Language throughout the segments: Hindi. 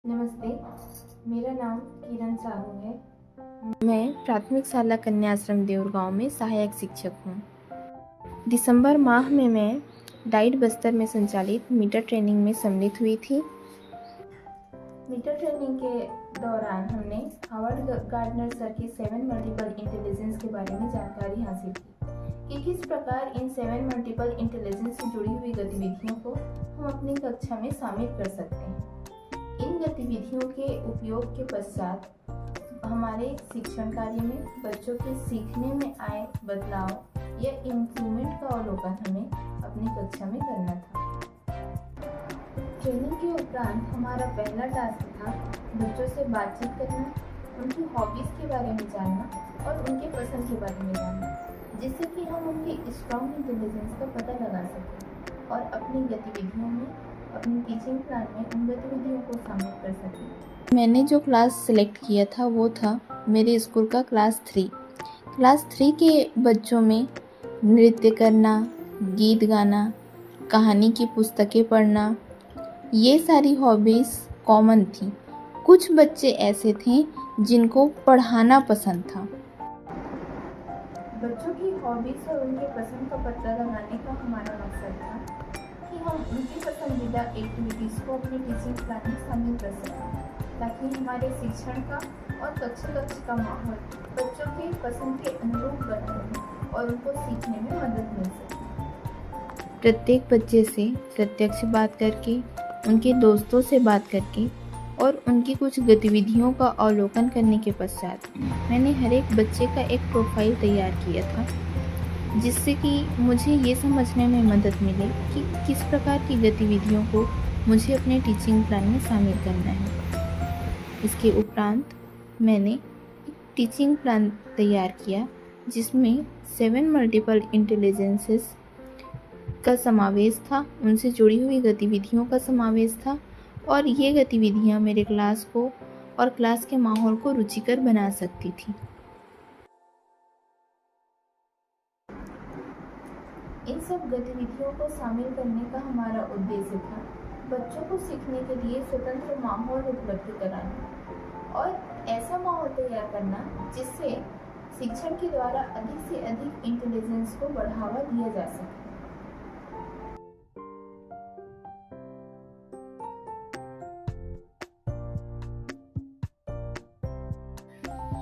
नमस्ते, मेरा नाम किरण साहू है। मैं प्राथमिक शाला कन्या आश्रम देवरगांव में सहायक शिक्षक हूँ। दिसंबर माह में मैं डाइट बस्तर में संचालित मीटर ट्रेनिंग में सम्मिलित हुई थी। मीटर ट्रेनिंग के दौरान हमने हावर्ड गार्डनर सर की 7 मल्टीपल इंटेलिजेंस के बारे में जानकारी हासिल की कि किस प्रकार इन 7 मल्टीपल इंटेलिजेंस से जुड़ी हुई गतिविधियों को हम अपनी कक्षा में शामिल कर सकते हैं। इन गतिविधियों के उपयोग के पश्चात हमारे शिक्षण कार्य में बच्चों के सीखने में आए बदलाव या इम्प्रूवमेंट का अवलोकन हमें अपनी कक्षा में करना था। ट्रेनिंग के उपरांत हमारा पहला टास्क था बच्चों से बातचीत करना, उनकी हॉबीज़ के बारे में जानना और उनके पसंद के बारे में जानना, जिससे कि हम उनकी स्ट्रॉन्ग इंटेलिजेंस का पता लगा सकें और अपनी गतिविधियों में, अपनी टीचिंग प्लान में उन गतिविधियों को शामिल कर सकें। मैंने जो क्लास सेलेक्ट किया था वो था मेरे स्कूल का क्लास 3। क्लास 3 के बच्चों में नृत्य करना, गीत गाना, कहानी की पुस्तकें पढ़ना, ये सारी हॉबीज़ कॉमन थी। कुछ बच्चे ऐसे थे जिनको पढ़ाना पसंद था। बच्चों की हॉबीज़ और उनके पसंद का पता लगाने का हमारा मकसद था कि हम उनकी पसंदीदा एक्टिविटीज़ को अपने टीचिंग प्लान में शामिल कर सकें, ताकि हमारे शिक्षण का और कक्षा का माहौल बच्चों के पसंद के अनुरूप बना रहे और उनको सीखने में मदद मिल सके। प्रत्येक बच्चे से प्रत्यक्ष बात करके, उनके दोस्तों से बात करके और उनकी कुछ गतिविधियों का अवलोकन करने के पश्चात मैंने हर एक बच्चे का एक प्रोफाइल तैयार किया था, जिससे कि मुझे ये समझने में मदद मिले कि किस प्रकार की गतिविधियों को मुझे अपने टीचिंग प्लान में शामिल करना है। इसके उपरांत मैंने एक टीचिंग प्लान तैयार किया जिसमें 7 मल्टीपल इंटेलिजेंसेस का समावेश था, उनसे जुड़ी हुई गतिविधियों का समावेश था और ये गतिविधियाँ मेरे क्लास को और क्लास के माहौल को रुचिकर बना सकती थी। इन सब गतिविधियों को शामिल करने का हमारा उद्देश्य था बच्चों को सीखने के लिए स्वतंत्र माहौल उपलब्ध कराना और ऐसा माहौल तैयार करना जिससे शिक्षण के द्वारा अधिक से अधिक इंटेलिजेंस को बढ़ावा दिया जा सके।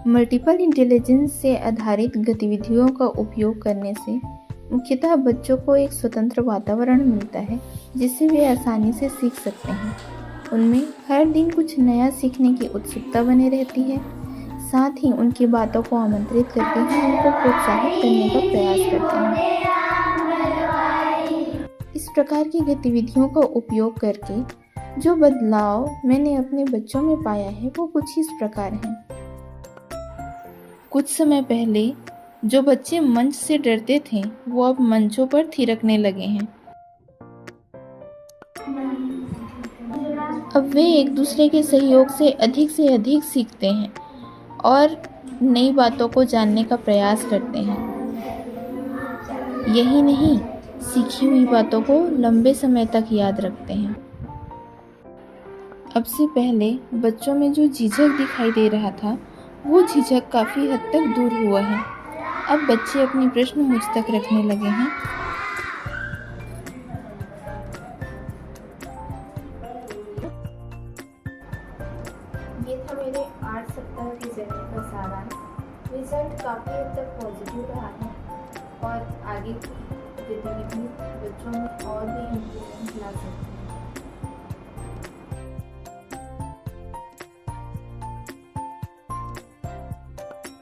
मल्टीपल इंटेलिजेंस से आधारित गतिविधियों का उपयोग करने से मुख्यतः बच्चों को एक स्वतंत्र वातावरण मिलता है जिससे वे आसानी से सीख सकते हैं। उनमें हर दिन कुछ नया सीखने की उत्सुकता बनी रहती है, साथ ही उनकी बातों को आमंत्रित करके हम उनको प्रोत्साहित करने का प्रयास करते हैं। इस प्रकार की गतिविधियों का उपयोग करके जो बदलाव मैंने अपने बच्चों में पाया है वो कुछ इस प्रकार हैं। कुछ समय पहले जो बच्चे मंच से डरते थे वो अब मंचों पर थिरकने लगे हैं। अब वे एक दूसरे के सहयोग से अधिक सीखते हैं और नई बातों को जानने का प्रयास करते हैं। यही नहीं, सीखी हुई बातों को लंबे समय तक याद रखते हैं। अब से पहले बच्चों में जो झिझक दिखाई दे रहा था वो झिझक काफ़ी हद तक दूर हुआ है। अब बच्चे अपने प्रश्न मुझ तक रखने लगे हैं। ये था मेरे 8 सप्ताह की जर्नी का सारांश। रिजल्ट काफ़ी हद तक पॉजिटिव रहा है और आगे की गतिविधि बच्चों में और भी इम्प्रूवमेंट ला सकती है।